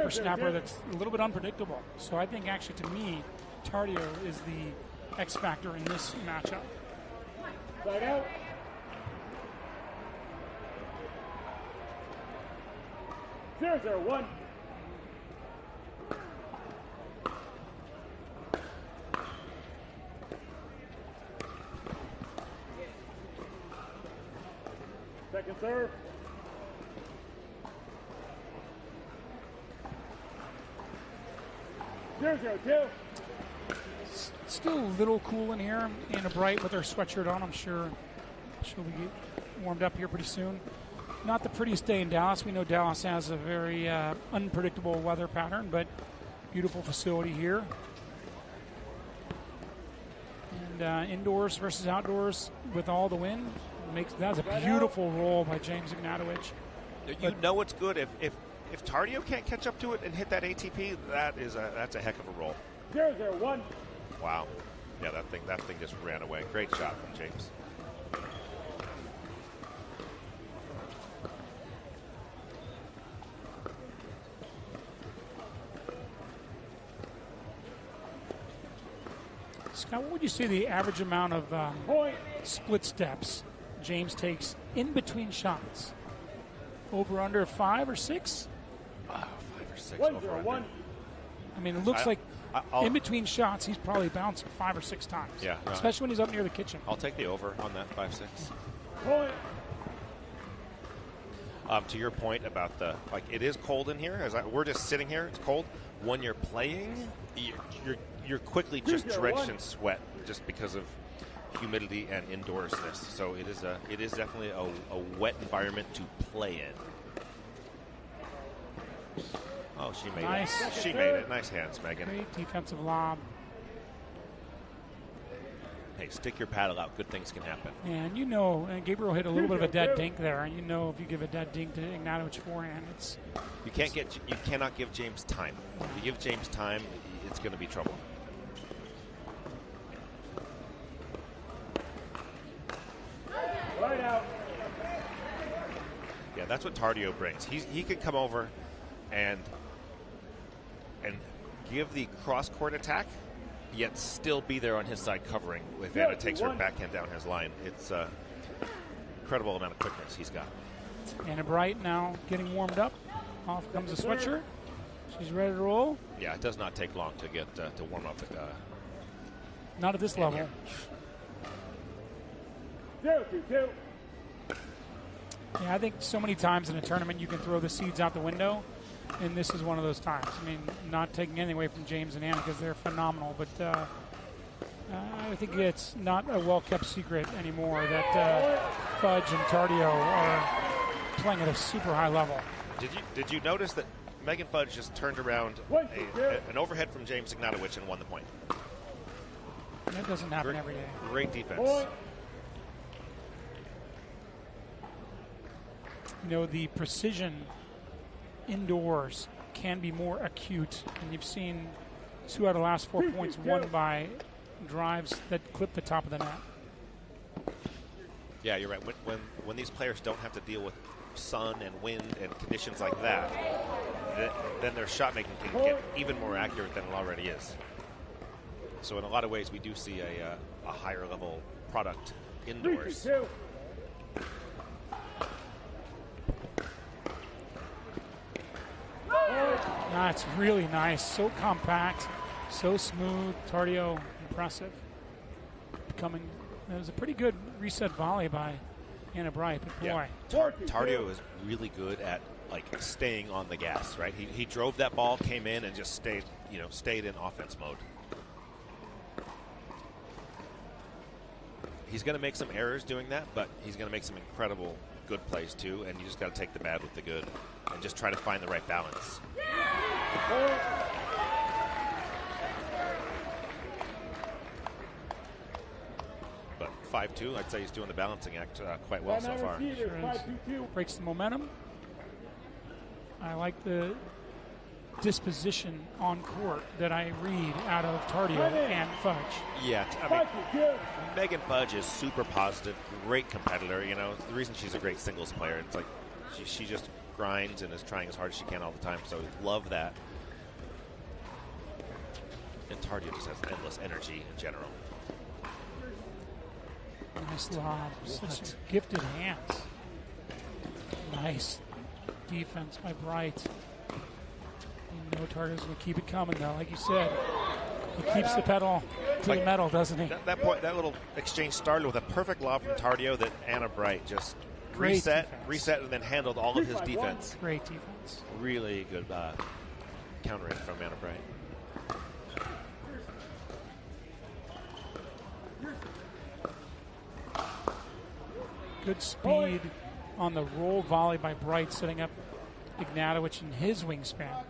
whippersnapper that's a little bit unpredictable. So I think actually, to me, Tardio is the X factor in this matchup. Side out. Zero, zero, one. Second serve. Zero, zero, two. Still a little cool in here. Anna Bright with her sweatshirt on. I'm sure she'll be warmed up here pretty soon. Not the prettiest day in Dallas. We know Dallas has a very unpredictable weather pattern, but beautiful facility here. And indoors versus outdoors with all the wind. That's a beautiful roll by James Ignatowich. You know it's good if Tardio can't catch up to it and hit that ATP. That's a heck of a roll. 0-0-1. Wow. Yeah, that thing just ran away. Great shot from James. Scott, what would you say the average amount of split steps James takes in between shots? Over under 5 or 6? 5 or 6 over under. I mean, it looks like in between shots, he's probably bouncing 5 or 6 times. Yeah, especially when he's up near the kitchen. I'll take the over on that 5-6. Point. To your point about it is cold in here. We're just sitting here. It's cold. When you're playing, you're quickly just drenched in sweat just because of humidity and indoorsness. So it is definitely a wet environment to play in. Oh, she made it. She made it. Nice hands, Megan. Great defensive lob. Hey, stick your paddle out. Good things can happen. And Gabriel hit a little bit of a dead dink there. And if you give a dead dink to Ignatowich forehand, it's you cannot give James time. If you give James time, it's going to be trouble. Right out. Yeah, that's what Tardio brings. He could come over and give the cross-court attack, yet still be there on his side covering. If Anna takes her backhand down his line, it's an incredible amount of quickness he's got. Anna Bright now getting warmed up. Off comes the sweatshirt. She's ready to roll. Yeah, it does not take long to get to warm up. Not at this level. 0-2-2. Yeah, I think so many times in a tournament you can throw the seeds out the window, and this is one of those times. I mean, not taking anything away from James and Anna because they're phenomenal, but I think it's not a well-kept secret anymore that Fudge and Tardio are playing at a super high level. Did you notice that Megan Fudge just turned around an overhead from James Ignatowich and won the point? That doesn't happen every day. Great defense. The precision indoors can be more acute, and you've seen 2 out of the last 4 points won by drives that clip the top of the net. Yeah, you're right. When these players don't have to deal with sun and wind and conditions like that, then their shot making can get even more accurate than it already is. So in a lot of ways, we do see a higher level product indoors. That's really nice. So compact, so smooth. Tardio, impressive. That was a pretty good reset volley by Anna Bright. But boy, Tardio is really good at staying on the gas. Right, he drove that ball, came in, and just stayed in offense mode. He's going to make some errors doing that, but he's going to make some incredible good plays too. And you just got to take the bad with the good, and just try to find the right balance. But 5-2, I'd say he's doing the balancing act quite well so far. Sure breaks the momentum. I like the disposition on court that I read out of Tardio and Fudge. Yeah, Megan Fudge is super positive, great competitor. The reason she's a great singles player, it's like she just grinds and is trying as hard as she can all the time. So love that. And Tardio just has endless energy in general. Nice lob. Such gifted hands. Nice defense by Bright. You know Tardio's going to keep it coming, though. Like you said, he keeps the pedal to the metal, doesn't he? That point, that little exchange started with a perfect lob from Tardio that Anna Bright just reset, and then handled all of his defense. Great defense. Really good countering from Anna Bright. Good speed on the roll volley by Bright, setting up Ignatowich in his wingspan.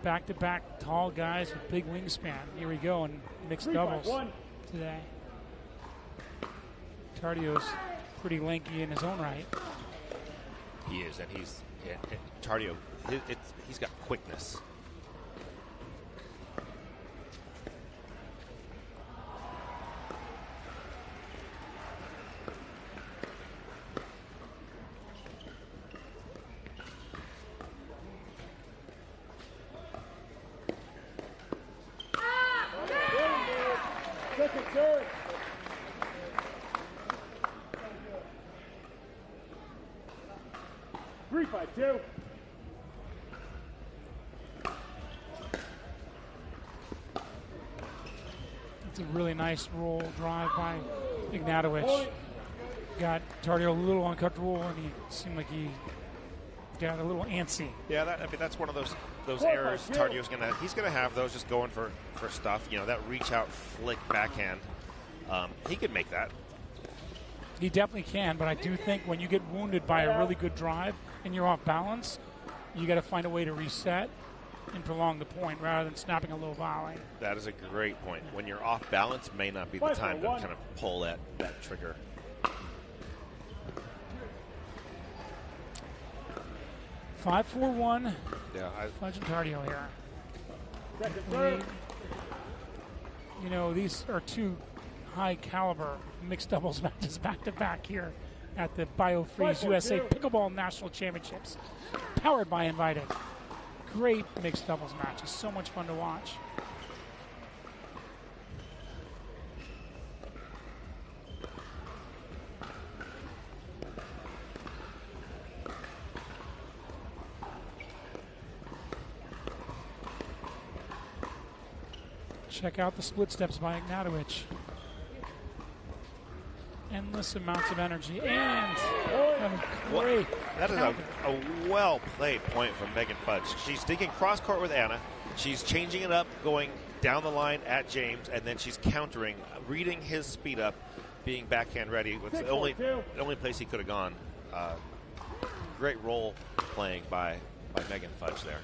Back-to-back tall guys with big wingspan. Here we go in mixed doubles today. Tardio's pretty lanky in his own right. He is, and Tardio, he's got quickness. Second serve. Three, 5-2. It's a really nice roll drive by Ignatowich. Got Tardio a little uncomfortable, and he seemed like he got a little antsy. Yeah, that's one of those errors Tardio's gonna have those just going for stuff. You know, that reach out flick backhand. He could make that. He definitely can, but I do think when you get wounded by a really good drive and you're off balance, you got to find a way to reset and prolong the point rather than snapping a low volley. That is a great point. When you're off balance, may not be the time to kind of pull that trigger. Five, 4-1. Yeah, Fudge and Tardio here. Second serve. You know, these are two high caliber mixed doubles matches back to back here at the Biofreeze USA Pickleball National Championships, powered by Invited. Great mixed doubles matches, so much fun to watch. Check out the split steps by Ignatowich. Endless amounts of energy and great. That is a well-played point from Megan Fudge. She's thinking cross-court with Anna. She's changing it up, going down the line at James, and then she's countering, reading his speed up, being backhand ready. It's the only place he could have gone. Great role playing by Megan Fudge there.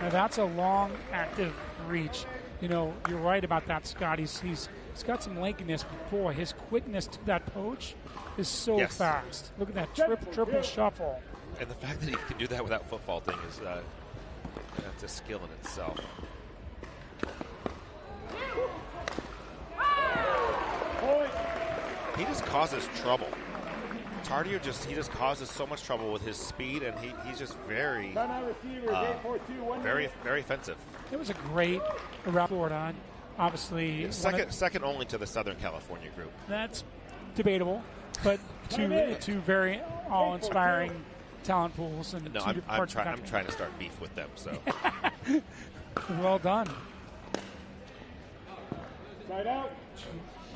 Now that's a long, active reach. You know, you're right about that, Scott. He's got some lankiness, but boy, his quickness to that poach is so fast. Look at that triple shuffle. And the fact that he can do that without foot faulting is that's a skill in itself. He just causes trouble. Tardio just causes so much trouble with his speed, and he's just very offensive. It was a great around Florida. Obviously, second only to the Southern California group. That's debatable, but two very awe-inspiring talent pools and no, I'm trying to start beef with them. So well done. Side out.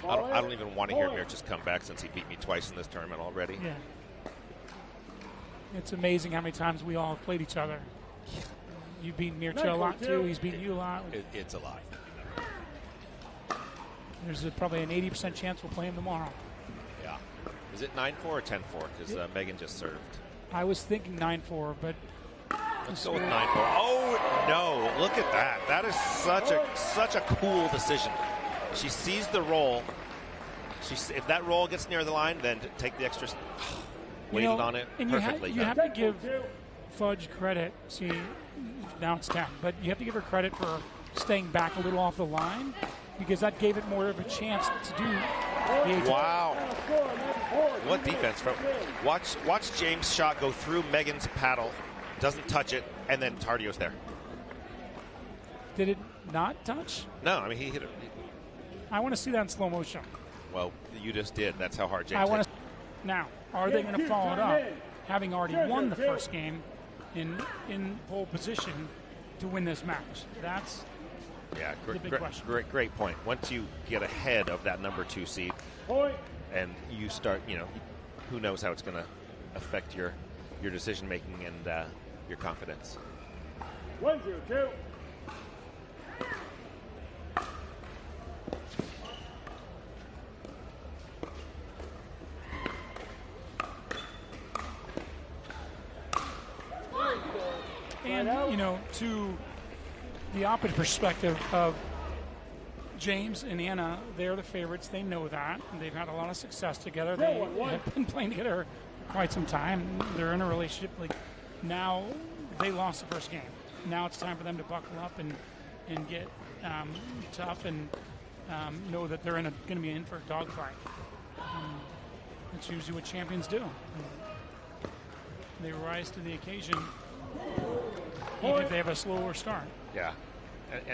I don't even want to hear Mircea come back since he beat me twice in this tournament already. Yeah, it's amazing how many times we all have played each other. You've beaten Mircea a lot too. He's beaten you a lot. It's a lot. There's probably an 80% chance we'll play him tomorrow. Yeah. Is it 9-4 or 10-4? Because Megan just served. I was thinking 9-4, but let's go with 9-4. Oh no! Look at that. That is such a cool decision. She sees the roll. If that roll gets near the line, then take the extra. Waited on it perfectly. You have to give Fudge credit. See, now it's 10, but you have to give her credit for staying back a little off the line because that gave it more of a chance to do the 8. Wow. What defense from? Watch James' shot go through Megan's paddle, doesn't touch it, and then Tardio's there. Did it not touch? No, I mean he hit it. I want to see that in slow motion. Well, you just did. That's how hard James I want hit. to. Now, are they going to follow it up, having already won the first game in pole position to win this match? That's the big question. Great point. Once you get ahead of that number 2 seed, and you start, who knows how it's going to affect your decision making and your confidence. 1-0-2. And, to the opposite perspective of James and Anna, they're the favorites. They know that. And they've had a lot of success together. They have been playing together for quite some time. They're in a relationship. Like, now they lost the first game. Now it's time for them to buckle up and get tough and know that they're going to be in for a dogfight. That's usually what champions do. They rise to the occasion, even if they have a slower start. Yeah,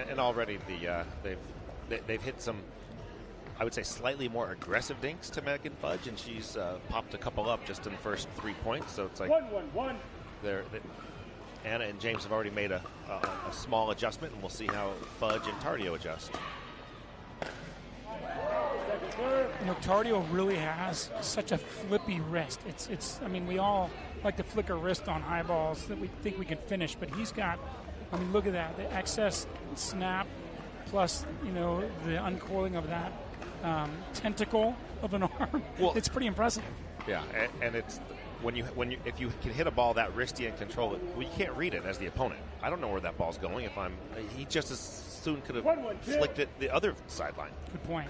and already they've hit some, I would say, slightly more aggressive dinks to Megan Fudge, and she's popped a couple up just in the first 3 points. So it's like 1-1-1. Anna and James have already made a small adjustment, and we'll see how Fudge and Tardio adjust. Tardio really has such a flippy wrist. It's. I mean, we all like to flick our wrist on high balls that we think we can finish, but he's got. I mean, look at that. The excess snap, plus the uncoiling of that tentacle of an arm. Well, it's pretty impressive. Yeah, and it's if you can hit a ball that wristy and control it, well, you can't read it as the opponent. I don't know where that ball's going. He just as soon could have flicked it the other sideline. Good point.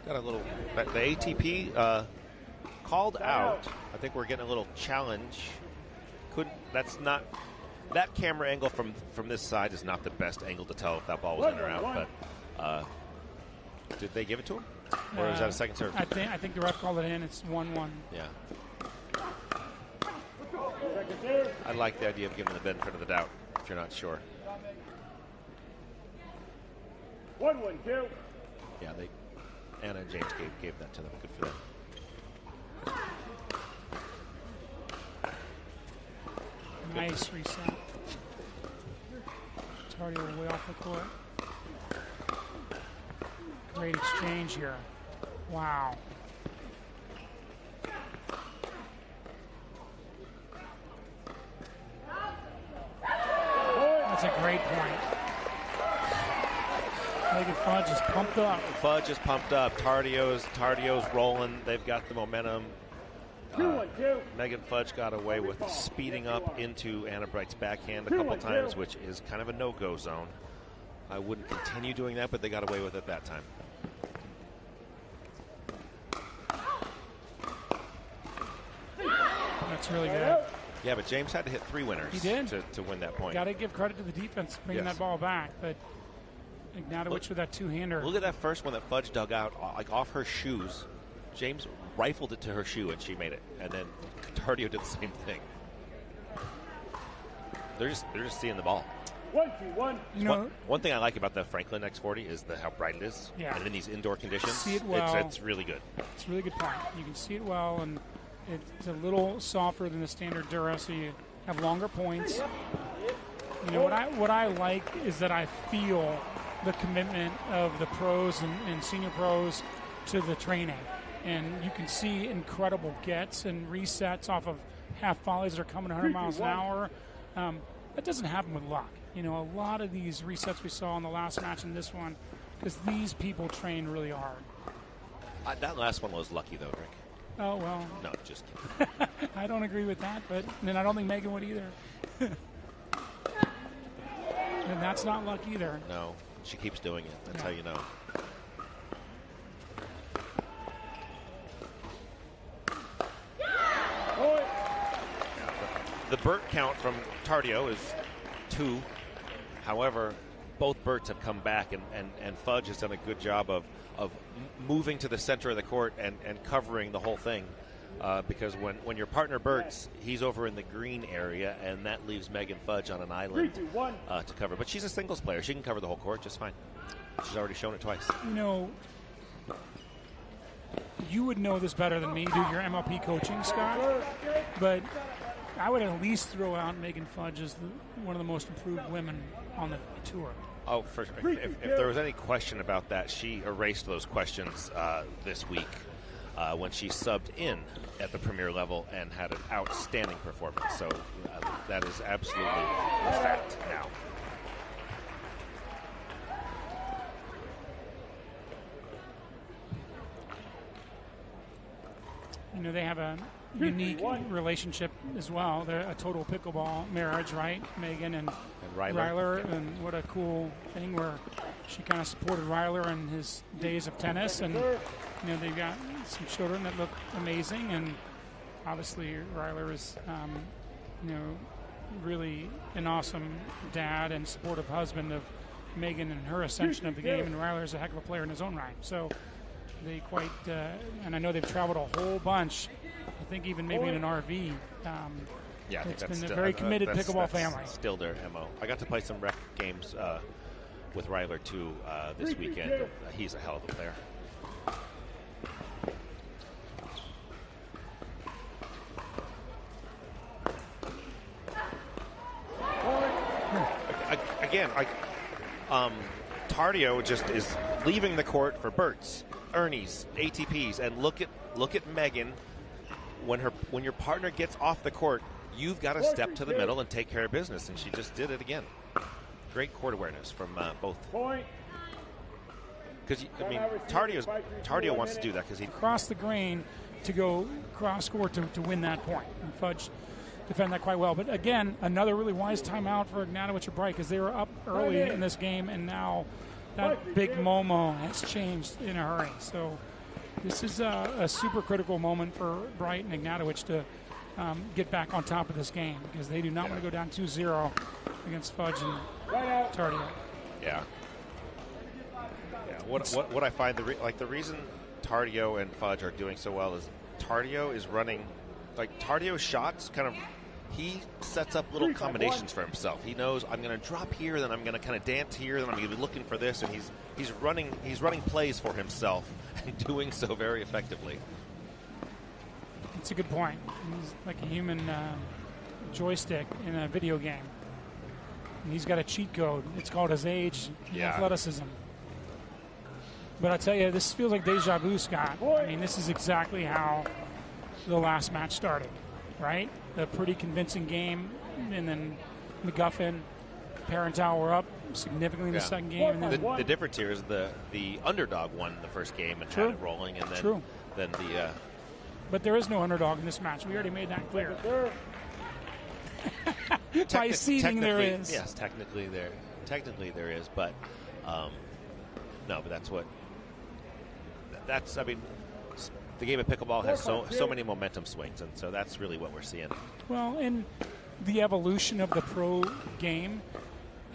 Got a little. The ATP called out. I think we're getting a little challenge. That camera angle from this side is not the best angle to tell if that ball was in or out. But did they give it to him, or is that a second serve? I think the ref called it in. It's 1-1. Yeah. I like the idea of giving the benefit of the doubt if you're not sure. 1-1-2. Yeah, Anna and James gave that to them. Good for them. Nice reset. Tardio way off the court. Great exchange here. Wow. That's a great point. Megan Fudge is pumped up. Fudge is pumped up. Tardio's rolling. They've got the momentum. Megan Fudge got away with speeding up into Anna Bright's backhand a couple times, which is kind of a no-go zone. I wouldn't continue doing that, but they got away with it that time. That's really good. Yeah, but James had to hit 3 winners. He did. To win that point. Got to give credit to the defense bringing that ball back, but Ignatowich with that two-hander. Look at that first one that Fudge dug out, like off her shoes. James rifled it to her shoe, and she made it. And then Tardio did the same thing. They're just seeing the ball. 1-2-1. One thing I like about the Franklin X40 is how bright it is. Yeah. And in these indoor conditions, see it well. It's really good. It's a really good point. You can see it well, and it's a little softer than the standard Dura, so you have longer points. What I like is that I feel the commitment of the pros and senior pros to the training. And you can see incredible gets and resets off of half volleys that are coming 100 miles an hour. That doesn't happen with luck. A lot of these resets we saw in the last match and this one, because these people train really hard. That last one was lucky, though, Rick. Oh, well. No, just kidding. I don't agree with that, but then I don't think Megan would either. And that's not luck either. No, she keeps doing it. That's how you know. the Burt count from Tardio is 2. However, both Burts have come back, and Fudge has done a good job of moving to the center of the court and covering the whole thing. Because when your partner Burts, he's over in the green area, and that leaves Megan Fudge on an island to cover. But she's a singles player. She can cover the whole court just fine. She's already shown it twice. You know, you would know this better than me, do your MLP coaching, Scott. But I would at least throw out Megan Fudge as one of the most improved women on the tour. Oh, for sure. If there was any question about that, she erased those questions this week when she subbed in at the premier level and had an outstanding performance. So that is absolutely a fact now. You know, they have a unique relationship as well. They're a total pickleball marriage, right? Megan and Ryler. And what a cool thing where she kind of supported Ryler in his days of tennis. And, you know, they've got some children that look amazing. And obviously Ryler is, you know, really an awesome dad and supportive husband of Megan and her ascension of the game. And Ryler is a heck of a player in his own right. So they quite, and I know they've traveled a whole bunch. I think even maybe in an RV. Yeah, I think it's that's been still a very committed pickleball that's family. Still their MO. I got to play some rec games with Ryler too this weekend. He's a hell of a player. Again, Tardio just is leaving the court for Burts, Ernie's, ATPs, and look at Megan. When your partner gets off the court, you've got to step to the middle and take care of business, and she just did it again. Great court awareness from both. Because I mean, Tardio wants to do that because he crossed the green to go cross court to win that point. And Fudge defended that quite well. But again, another really wise timeout for Ignatowich or Bright because they were up early in this game, and now that big Momo has changed in a hurry. So this is a super critical moment for Bright and Ignatowich to get back on top of this game because they do not want to go down 2-0 against Fudge and Tardio. Yeah. What I find the reason Tardio and Fudge are doing so well is Tardio is running Tardio's shots kind of. He sets up little combinations for himself. He knows I'm going to drop here, then I'm going to kind of dance here, then I'm going to be looking for this, and he's running plays for himself and doing so very effectively. It's a good point. He's like a human joystick in a video game. And he's got a cheat code. It's called his age and athleticism. But I tell you, this feels like deja vu, Scott. I mean, this is exactly how the last match started, right? A pretty convincing game, and then McGuffin, Parental were up significantly in the second game. And then the difference here is the underdog won the first game and had it rolling, and then the. But there is no underdog in this match. We already made that clear. By seeding, there is. Yes, technically there is, but no, but that's. I mean, the game of pickleball has so many momentum swings, and so that's really what we're seeing. Well, and the evolution of the pro game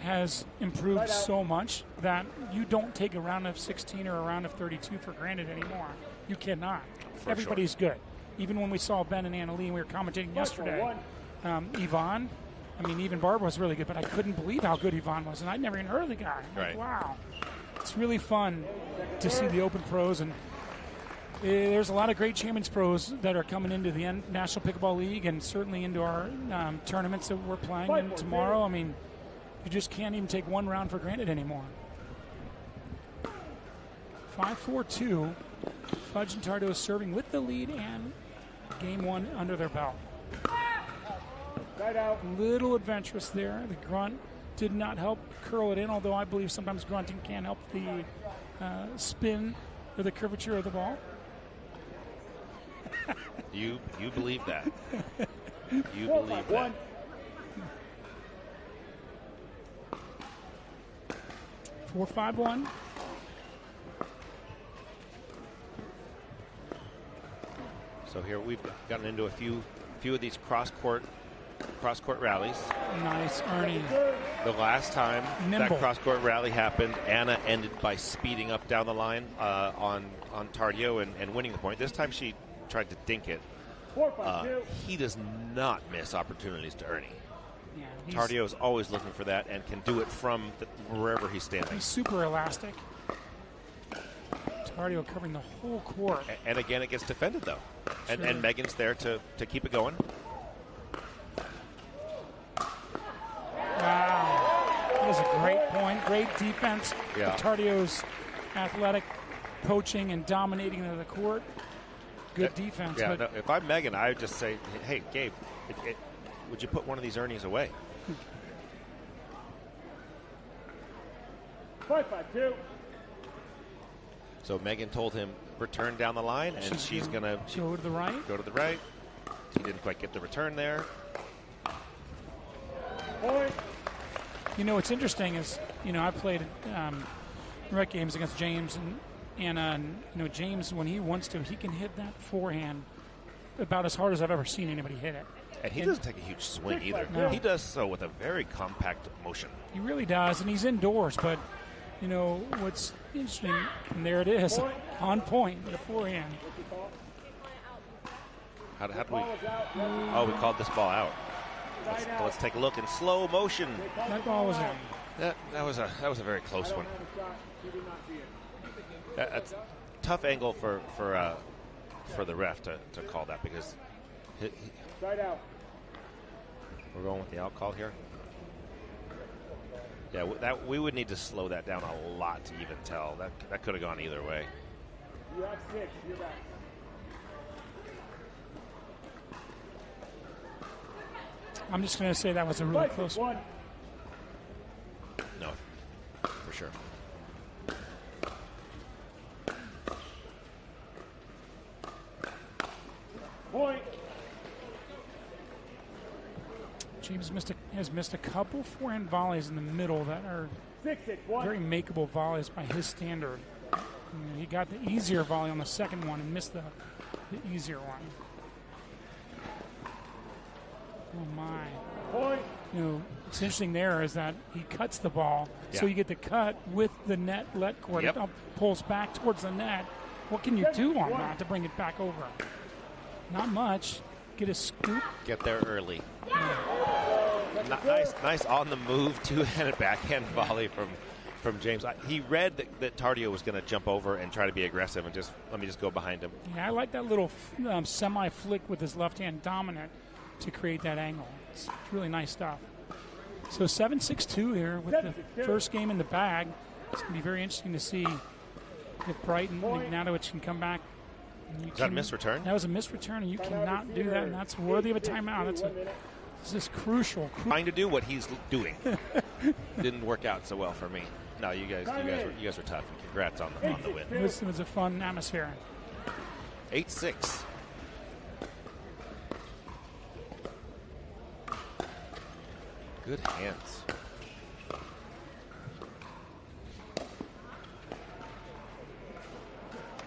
has improved so much that you don't take a round of 16 or a round of 32 for granted anymore. You cannot. Everybody's good. Even when we saw Ben and Anna Lee, and we were commentating yesterday, Yvonne, I mean, even Barbara was really good, but I couldn't believe how good Yvonne was, and I'd never even heard of the guy. Right. Wow. It's really fun to see the Open Pros, and there's a lot of great Champions Pros that are coming into the National Pickleball League and certainly into our tournaments that we're playing in tomorrow. I mean, you just can't even take one round for granted anymore. 5-4-2. Fudge and Tardio serving with the lead and game one under their belt. Little adventurous there. The grunt did not help curl it in, although I believe sometimes grunting can help the spin or the curvature of the ball. You believe that. You believe that. 4-5-1. So here we've gotten into a few of these cross-court cross-court rallies. Nice, Ernie. The last time Nimble. that cross-court rally happened, Anna ended by speeding up down the line on Tardio and winning the point. This time she tried to dink it. He does not miss opportunities to Ernie. Yeah, Tardio is always looking for that and can do it from wherever he's standing. He's super elastic. Tardio covering the whole court. And again, it gets defended, though. Sure. And Megan's there to keep it going. Wow. That was a great point. Great defense. Yeah. Tardio's athletic poaching and dominating of the court. Good defense. Yeah, but no, if I'm Megan, I would just say, hey, Gabe, would you put one of these Ernies away? 5-5-2. So Megan told him, return down the line, and she's going to go to the right. Go to the right. He didn't quite get the return there. Point. You know, what's interesting is, I played rec games against James and Anna, and, James, when he wants to, he can hit that forehand about as hard as I've ever seen anybody hit it. And he doesn't take a huge swing either. No. He does so with a very compact motion. He really does, and he's indoors, but, what's interesting, and there it is, on point, the forehand. How do we? Oh, we called this ball out. Let's take a look in slow motion. That ball was in. That was a very close one. That's a tough angle for the ref to call that, because we're going with the out call here. Yeah, we would need to slow that down a lot to even tell. That could have gone either way. You have 6. You're back. I'm just going to say that was a really close one. No, for sure. Point. James has missed a couple forehand volleys in the middle that are 6-6-1. very makeable volleys by his standard. He got the easier volley on the second one and missed the easier one. Oh my. Point. What's interesting there is that he cuts the ball, so you get the cut with the net let cord. Yep. It pulls back towards the net. What can you do on that to bring it back over? Not much. Get a scoop. Get there early. Nice on the move two-handed backhand volley from James. He read that Tardio was going to jump over and try to be aggressive and let me just go behind him. Yeah, I like that little semi-flick with his left hand dominant to create that angle. It's really nice stuff. So 7-6-2 here with the first game in the bag. It's going to be very interesting to see if Bright and Ignatowich can come back. Is that a missed return? That was a missed return, and you cannot do that, and that's worthy of a timeout. This is crucial. Trying to do what he's doing. Didn't work out so well for me. No, you guys were tough, and congrats on the win. It was a fun atmosphere. 8-6. Good hands.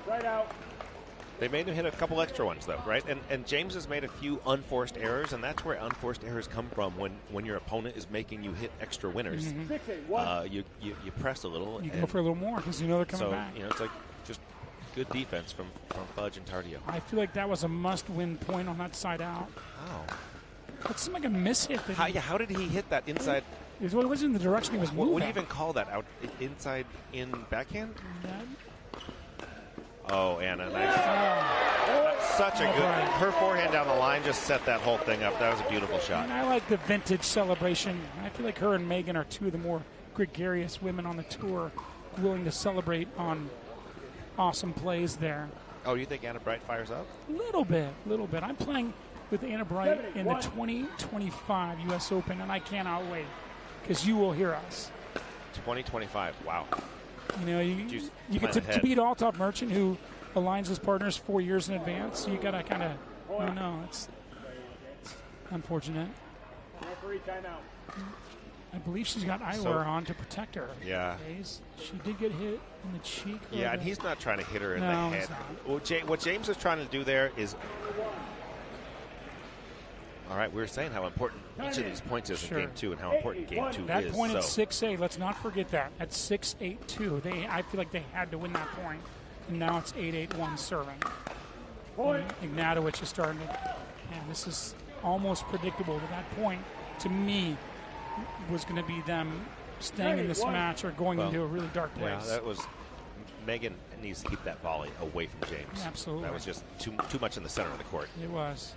Right out. They made him hit a couple extra ones, though, right? And James has made a few unforced errors, and that's where unforced errors come from when your opponent is making you hit extra winners. Mm-hmm. You press a little. You go for a little more because they're coming back. So, it's like just good defense from Fudge and Tardio. I feel like that was a must-win point on that side out. Oh. It seemed like a mishit. How did he hit that inside? It wasn't in the direction he was moving. What do you even call that? Out inside in backhand? That, Oh, Anna, nice. That's such a good. Her forehand down the line just set that whole thing up. That was a beautiful shot. And I like the vintage celebration. I feel like her and Megan are two of the more gregarious women on the tour, willing to celebrate on awesome plays there. Oh, you think Anna Bright fires up? A little bit. I'm playing with Anna Bright in the 2025 U.S. Open, and I cannot wait because you will hear us. 2025. Wow. You get to beat Altop Merchant, who aligns his partners 4 years in advance. So you got to kind of, I don't know, it's unfortunate. Referee timeout. I believe she's got eyewear on to protect her. Yeah. She did get hit in the cheek. Yeah, and he's not trying to hit her in the head. He's not. What James is trying to do there is All right, we were saying how important each of these points is Sure. in Game 2 and how important Game 2 That is. point at so 6-8, let's not forget that. At 6-8-2, I feel like they had to win that point. And now it's 8-8-1 serving. Ignatowich is starting to, and this is almost predictable. But that point, to me, was going to be them staying in this match or going into a really dark place. Yeah, that was. Megan needs to keep that volley away from James. Absolutely. That was just too much in the center of the court. It was.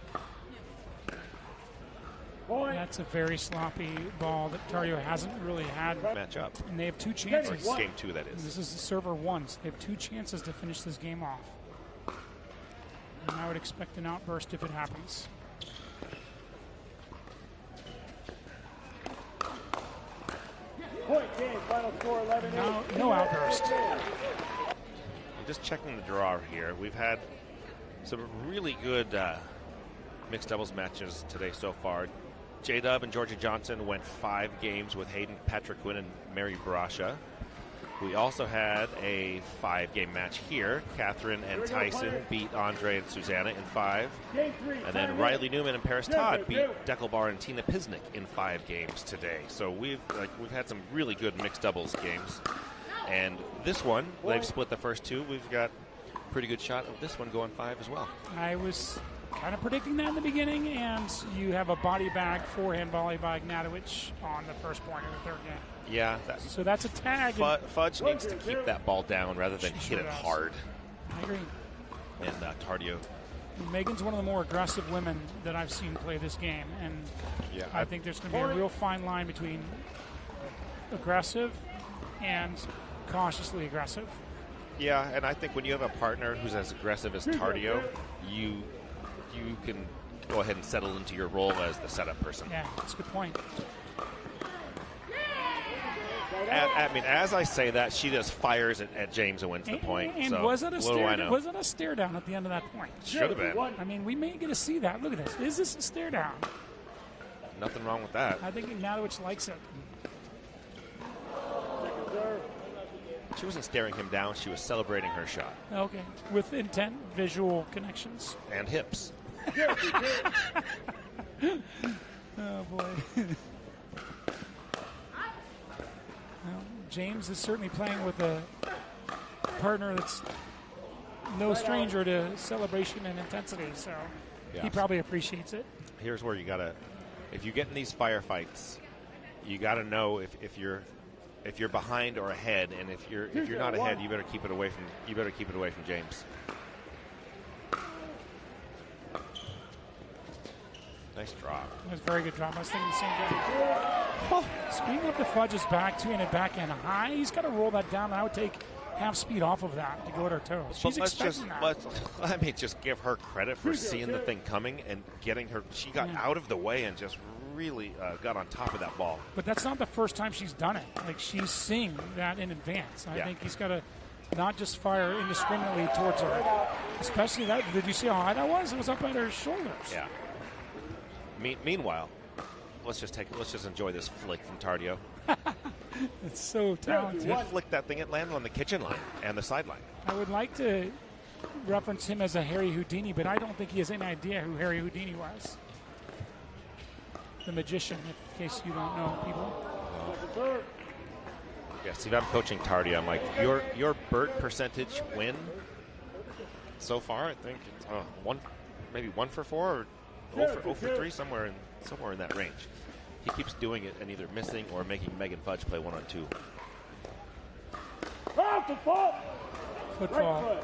That's a very sloppy ball that Tardio hasn't really had. Match up. And they have 2 chances. Game 2, that is. This is the server once. They have 2 chances to finish this game off. And I would expect an outburst if it happens. Point game, final score 11-8. No outburst. I'm just checking the draw here. We've had some really good mixed doubles matches today so far. J-Dub and Georgia Johnson went 5 games with Hayden Patrick Quinn and Mary Brasha. We also had a 5-game match here. Catherine and Tyson beat Andre and Susanna in 5. And then Riley Newman and Paris Todd beat Deckelbar and Tina Pisnick in 5 games today. So we've had some really good mixed doubles games. And this one, they've split the first 2. We've got a pretty good shot of this one going 5 as well. I was kind of predicting that in the beginning, and you have a body bag forehand volley by Ignatowich on the first point of the 3rd game. Yeah. So that's a tag. Fudge needs to keep that ball down rather than hit it hard. I agree. And Tardio. Megan's one of the more aggressive women that I've seen play this game, and I think there's going to be a real fine line between aggressive and cautiously aggressive. Yeah, and I think when you have a partner who's as aggressive as Tardio, you can go ahead and settle into your role as the setup person. Yeah, that's a good point. I mean, as I say that, she just fires at James and wins the point. And so was it a what do I know? Was it a stare down at the end of that point? Should have been. I mean, we may get to see that. Look at this. Is this a stare down? Nothing wrong with that. I think Ignatowich likes it. She wasn't staring him down. She was celebrating her shot. Okay, with intent, visual connections. And hips. Oh, boy. Well, James is certainly playing with a partner that's no stranger to celebration and intensity, so he probably appreciates it. Here's where you gotta, if you get in these firefights, you gotta know if you're behind or ahead, and if you're not ahead, you better keep it away from James. Nice drop. That was a very good drop. I was thinking the same thing. Speaking of the Fudge's back, 2-handed backhand high, he's got to roll that down. I would take half speed off of that to go at her toes. She's expecting that. Let me just give her credit for seeing the thing coming and getting her. She got out of the way and just really got on top of that ball. But that's not the first time she's done it. Like, she's seeing that in advance. I think he's got to not just fire indiscriminately towards her. Especially that. Did you see how high that was? It was up at her shoulders. Yeah. Meanwhile, let's just enjoy this flick from Tardio. It's so talented. He flicked that thing. It landed on the kitchen line and the sideline. I would like to reference him as a Harry Houdini, but I don't think he has any idea who Harry Houdini was. The magician, in case you don't know, people. Yeah, see, if I'm coaching Tardio, I'm like, your Burt percentage win so far, I think it's maybe 1 for 4 or 0 for 3, somewhere in that range. He keeps doing it and either missing or making Megan Fudge play 1-on-2. Football.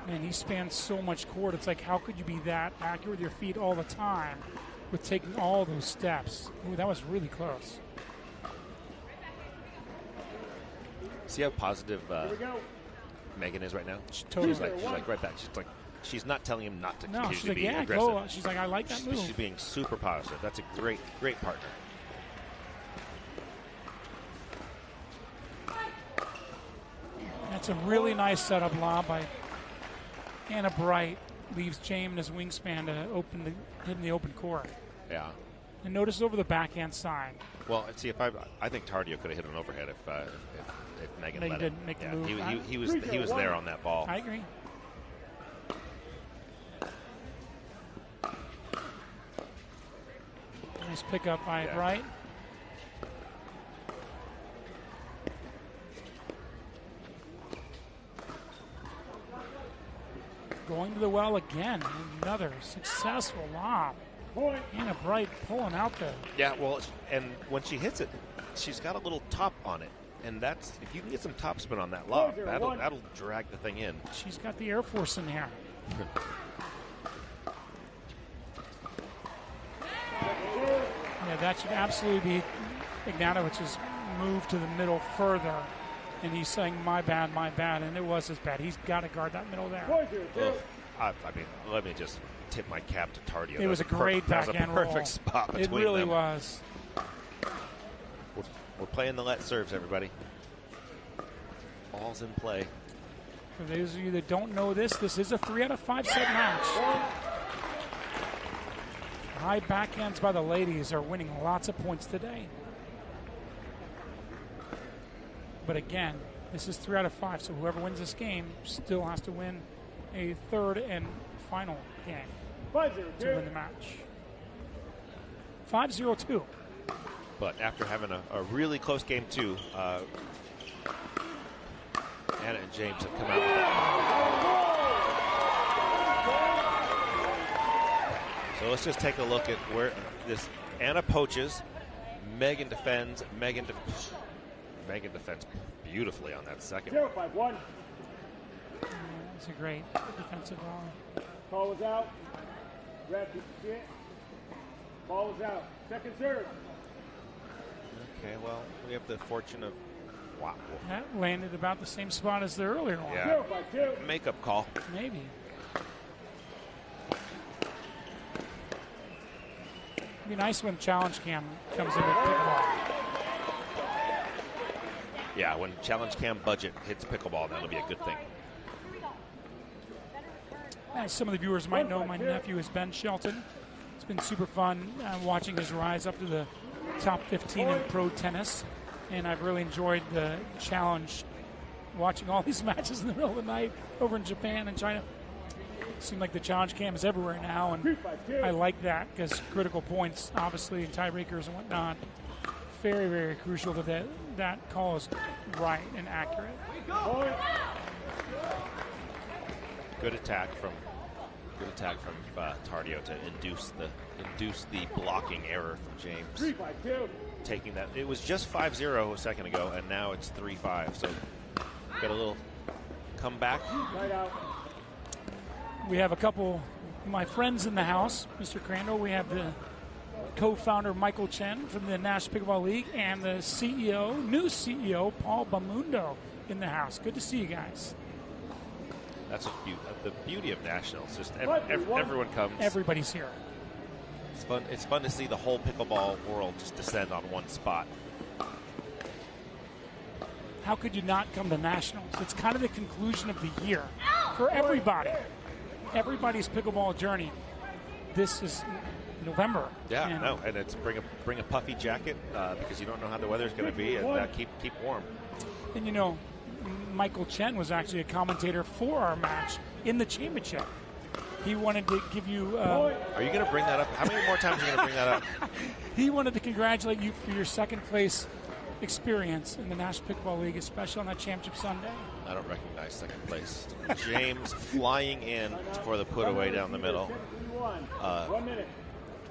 Man, he spans so much court. It's like, how could you be that accurate with your feet all the time with taking all those steps? Ooh, that was really close. See how positive Megan is right now? Totally. She's like right back. She's not telling him not to No, continue she's to like, be yeah, aggressive. go. She's like, I like that move. She's being super positive. That's a great partner. That's a really nice setup lob by Anna Bright. Leaves James and his wingspan to hit in the open court. Yeah. And notice over the backhand side. Well, see, I think Tardio could have hit an overhead if Megan let didn't it. make the move. He was there on that ball. I agree. Nice pickup by Bright. Going to the well again. Another successful lob. Anna Bright pulling out the... Yeah, well, and when she hits it, she's got a little top on it. And that's, if you can get some topspin on that lob, that'll drag the thing in. She's got the Air Force in here. Yeah, that should absolutely be Ignatowich's move to the middle further. And he's saying, my bad, and it was his bad. He's got to guard that middle there. I mean, let me just tip my cap to Tardio. It was a great backhand roll. Perfect spot between them. It really was. We're playing the let serves, everybody. Ball's in play. For those of you that don't know this is a 3 out of 5 set match. High backhands by the ladies are winning lots of points today. But again, this is 3 out of 5, so whoever wins this game still has to win a third and final game to win the match. 5-0-2. But after having a really close game, too, Anna and James have come out with it. So let's just take a look at where this Anna poaches, Megan defends, Megan defends beautifully on that second. 0-5-1. It's a great defensive volley. Ball was out. Ref, you see it? Ball was out. Second serve. Okay, well, we have the fortune of wow. That landed about the same spot as the earlier one. Yeah. 0-5-2. Makeup call. Maybe. It'd be nice when Challenge Cam comes in with pickleball. Yeah, when Challenge Cam budget hits pickleball, that'll be a good thing. As some of the viewers might know, my nephew is Ben Shelton. It's been super fun watching his rise up to the top 15 in pro tennis, and I've really enjoyed the challenge, watching all these matches in the middle of the night over in Japan and China. It seems like the challenge cam is everywhere now, and I like that because critical points, obviously, and tiebreakers and whatnot, very, very crucial that that call is right and accurate. Good attack from Tardio to induce the blocking error from James. Taking that, it was just 5-0 a second ago, and now it's 3-5. So got a little comeback. We have a couple of my friends in the house, Mr. Crandall. We have the co-founder Michael Chen from the National Pickleball League and the CEO, new CEO Paul Bamundo in the house. Good to see you guys. That's the beauty of nationals. Just everyone comes. Everybody's here. It's fun. It's fun to see the whole pickleball world just descend on one spot. How could you not come to nationals? It's kind of the conclusion of the year for everybody. Everybody's pickleball journey. This is November. Yeah, and it's bring a puffy jacket because you don't know how the weather's going to be, and keep warm. And you know, Michael Chen was actually a commentator for our match in the championship. He wanted to give you... Are you going to bring that up? How many more times are you going to bring that up? He wanted to congratulate you for your second place experience in the National Pickleball League, especially on that championship Sunday. I don't recognize second place. James flying in for the put away down the middle.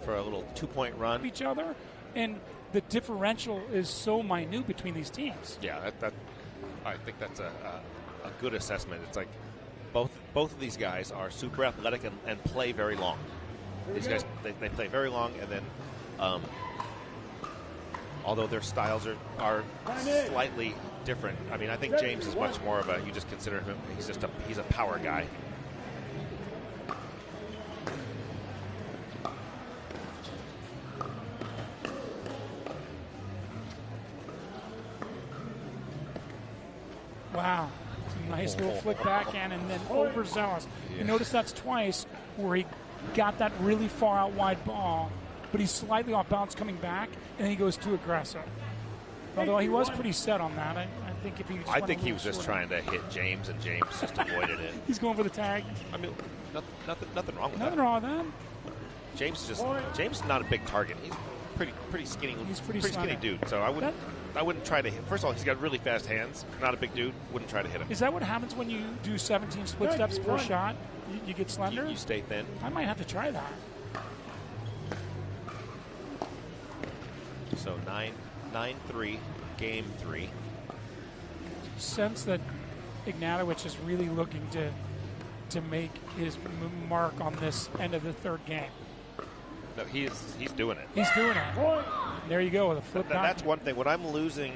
For a little 2-point run. Each other, and the differential is so minute between these teams. Yeah, I think that's a good assessment. It's like both of these guys are super athletic and play very long. These guys, they play very long, and then although their styles are slightly different. I mean, I think James is much more of you just consider him, he's a power guy. Wow. Nice little flick backhand and then overzealous. You notice that's twice where he got that really far out wide ball, but he's slightly off balance coming back, and then he goes too aggressive. Although he was pretty set on that. I think if he just I think he was just trying to hit James, and James just avoided it. He's going for the tag. I mean, nothing wrong with that. Nothing wrong with that. James is not a big target. He's pretty skinny. He's pretty skinny dude. So I wouldn't try to hit. First of all, he's got really fast hands. Not a big dude. Wouldn't try to hit him. Is that what happens when you do 17 split steps per shot? You get slender? You stay thin. I might have to try that. So 9-3, game 3. Sense that Ignatowich is really looking to make his mark on this end of the third game. No, he's doing it. He's doing it. There you go with a flip. That's one thing. When I'm losing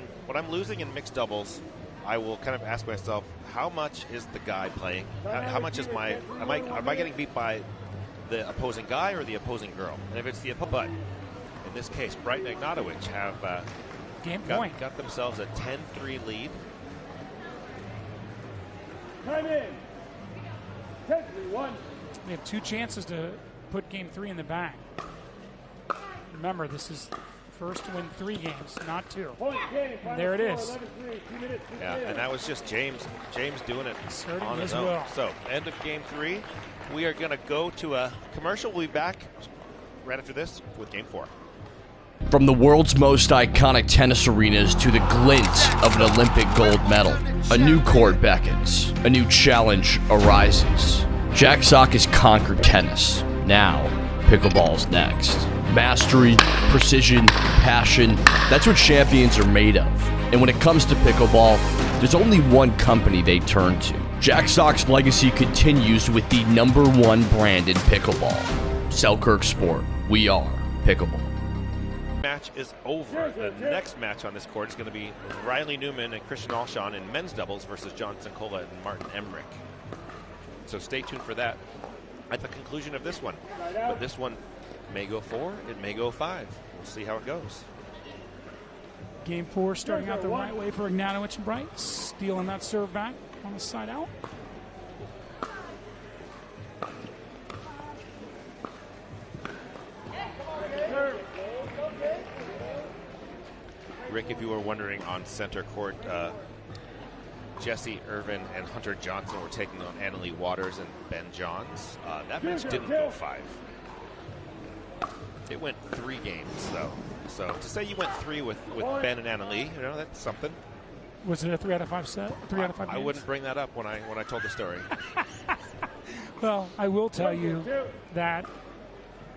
in mixed doubles, I will kind of ask myself, how much is the guy playing? How much is am I getting beat by the opposing guy or the opposing girl? And if it's the but in this case, Bright and Ignatowich have got themselves a 10-3 lead. Time in. 10-3-1. We have 2 chances to put game 3 in the bag. Remember, this is first to win 3 games, not 2. And there it is. Yeah, and that was just James doing it Asserting on his own. will. So, end of game 3. We are going to go to a commercial. We'll be back right after this with game 4. From the world's most iconic tennis arenas to the glint of an Olympic gold medal, a new court beckons, a new challenge arises. Jack Sock has conquered tennis. Now, pickleball's next. Mastery, precision, passion, that's what champions are made of. And when it comes to pickleball, there's only one company they turn to. Jack Sock's legacy continues with the #1 brand in pickleball. Selkirk Sport, we are pickleball. Match is over. The next match on this court is going to be Riley Newman and Christian Alshon in men's doubles versus John Sankola and Martin Emmerich. So stay tuned for that at the conclusion of this one. But this one may go 4, it may go 5. We'll see how it goes. Game 4 starting out the right way for Ignatowich and Bright. Stealing that serve back on the side out. Rick, if you were wondering, on center court, Jesse Irvin and Hunter Johnson were taking on Annalie Waters and Ben Johns. That match didn't go 5. It went 3 games, though. So to say you went 3 with Ben and Annalie, that's something. Was it a 3 out of 5 set? 3 out of 5 games? I wouldn't bring that up when I told the story. Well, I will tell you that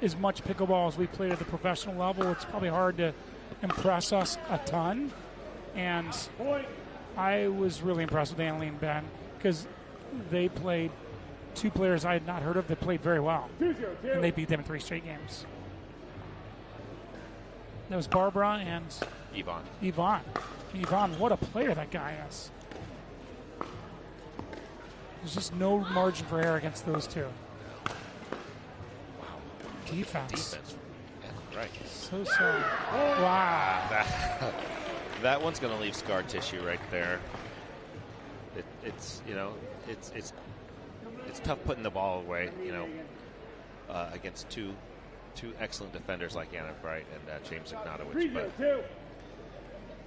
as much pickleball as we played at the professional level, it's probably hard to impress us a ton. And I was really impressed with Annalie and Ben because they played 2 players I had not heard of that played very well. And they beat them in 3 straight games. That was Barbara and Yvonne. Yvonne, what a player that guy is. There's just no margin for error against those 2. Wow. Defense. Yeah, right. So. Wow. That one's going to leave scar tissue right there. It's tough putting the ball away, against two excellent defenders like Anna Bright and James Ignatowich. But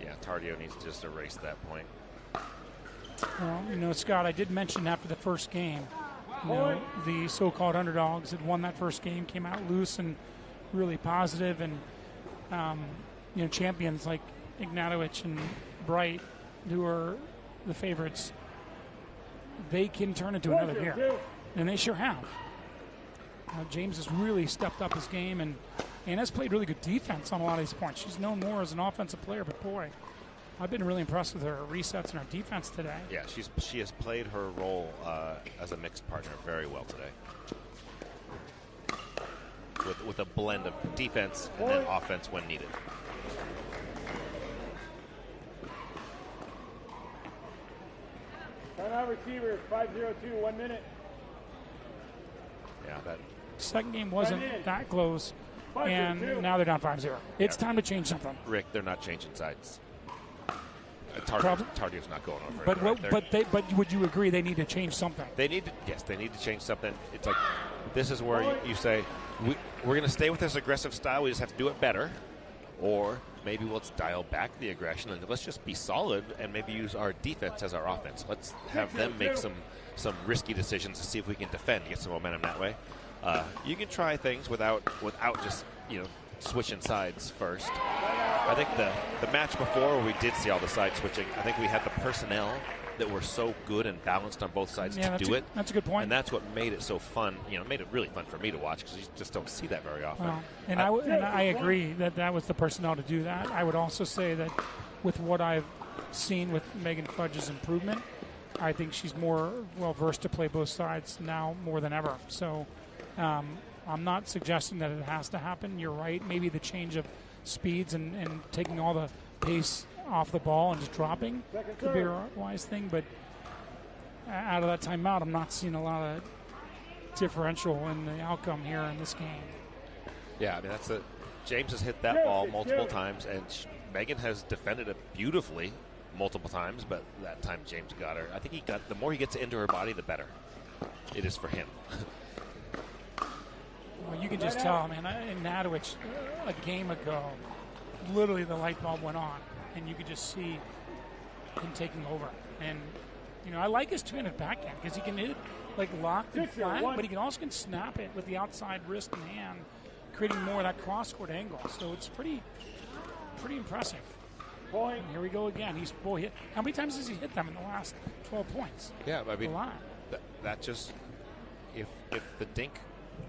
yeah, Tardio needs to just erase that point. Well, Scott, I did mention after the first game, the so-called underdogs had won that first game, came out loose and really positive, and champions like Ignatowich and Bright, who are the favorites, they can turn into another year, and they sure have. James has really stepped up his game and has played really good defense on a lot of these points. She's known more as an offensive player, but boy, I've been really impressed with her resets and her defense today. Yeah, she has played her role as a mixed partner very well today. With a blend of defense and then offense when needed. Timeout receiver, 5:02, 1 minute. Yeah, that second game wasn't that close, and now they're down 5-0. It's time to change something. Rick, they're not changing sides. Tardio's not going over it. But would you agree they need to change something? They need to change something. It's like this is where you say we're going to stay with this aggressive style. We just have to do it better, or maybe let's dial back the aggression and let's just be solid and maybe use our defense as our offense. Let's have them make some risky decisions to see if we can defend, get some momentum that way. You can try things without just switching sides first. I think the match before we did see all the side switching, I think we had the personnel that were so good and balanced on both sides to do it. That's a good point. And that's what made it so fun. Made it really fun for me to watch because you just don't see that very often. Well, and I agree that was the personnel to do that. I would also say that with what I've seen with Megan Fudge's improvement, I think she's more well-versed to play both sides now more than ever. So I'm not suggesting that it has to happen. You're right. Maybe the change of speeds and taking all the pace off the ball and just dropping could be a wise thing. But out of that timeout, I'm not seeing a lot of differential in the outcome here in this game. Yeah, I mean, James has hit that ball multiple times, and Megan has defended it beautifully multiple times, but that time James got her. I think the more he gets into her body, the better it is for him. Well, you can just tell, man, Ignatowich, a game ago, literally the light bulb went on, and you could just see him taking over. And, I like his two-handed backhand because he can hit like locked and flat, but he can snap it with the outside wrist and hand, creating more of that cross-court angle. So it's pretty impressive. And here we go again. How many times has he hit them in the last 12 points? Yeah, I mean, a lot. That just if the dink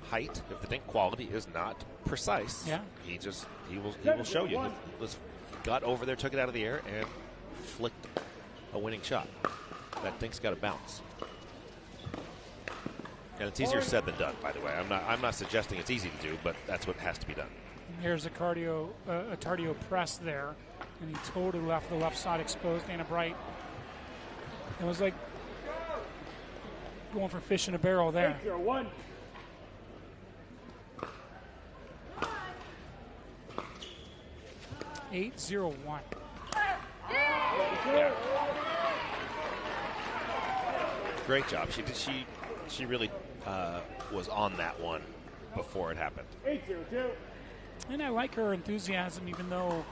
height, if the dink quality is not precise, he will show you. He got over there, took it out of the air, and flicked a winning shot. That dink's got to bounce. And it's easier said than done, by the way. I'm not suggesting it's easy to do, but that's what has to be done. Here's a Tardio press there, and he totally left the left side exposed. Anna Bright. It was like going for fish in a barrel there. 8-0-1. Yeah. Great job. She really was on that one before it happened. 8-0-2. And I like her enthusiasm, even though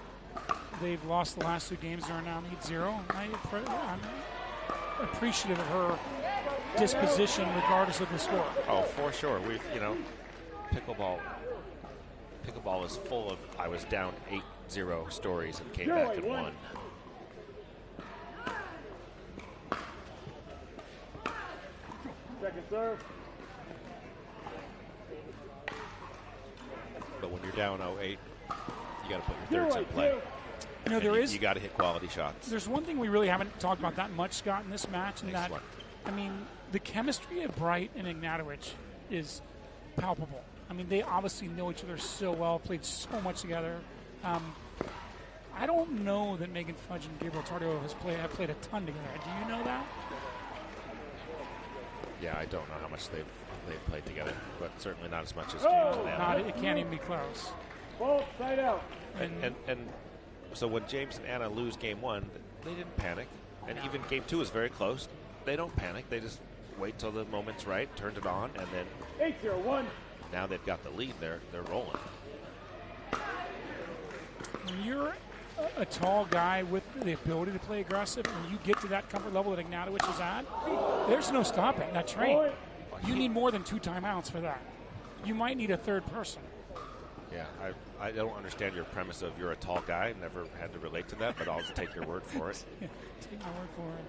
they've lost the last two games. They're now 8-0. I'm appreciative of her disposition, regardless of the score. Oh, for sure. Pickleball is full of I was down 8-0 stories and came back and won. Second serve. But when you're down 0-8, you got to put your thirds in play. You got to hit quality shots. There's one thing we really haven't talked about that much, Scott, in this match, and the chemistry of Bright and Ignatowich is palpable. They obviously know each other so well, played so much together. I don't know that Megan Fudge and Gabriel Tardio have played a ton together. Do you know that? Yeah, I don't know how much they've played together, but certainly not as much as James and Anna. It can't even be close. Ball side out. And so when James and Anna lose game one, they didn't panic. And even game two is very close. They don't panic. They just wait till the moment's right, turned it on, and then 8-0-1. Now they've got the lead. They're rolling. When you're a tall guy with the ability to play aggressive, and you get to that comfort level that Ignatowich is at, there's no stopping that train. You need more than 2 timeouts for that. You might need a third person. Yeah, I don't understand your premise of you're a tall guy. Never had to relate to that, but I'll just take your word for it. Take my word for it.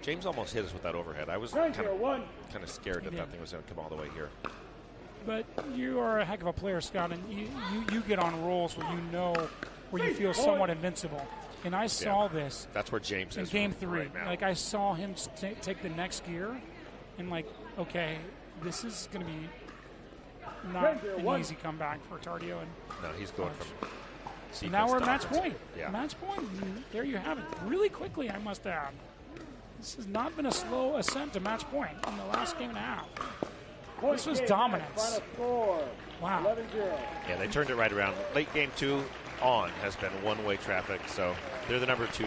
James almost hit us with that overhead. I was kind of scared that thing was going to come all the way here. But you are a heck of a player, Scott, and you get on rolls where you feel somewhat invincible. And I saw this. That's where James is in game 3. Right now. I saw him take the next gear, and okay, this is going to be not an easy comeback for Tardio. No, he's going from. So now we're at match point. Yeah. Match point. And there you have it. Really quickly, I must add. This has not been a slow ascent to match point in the last game and a half. This was dominance. Wow. 11-0. Yeah, they turned it right around. Late game 2 on has been one-way traffic, so they're the number 2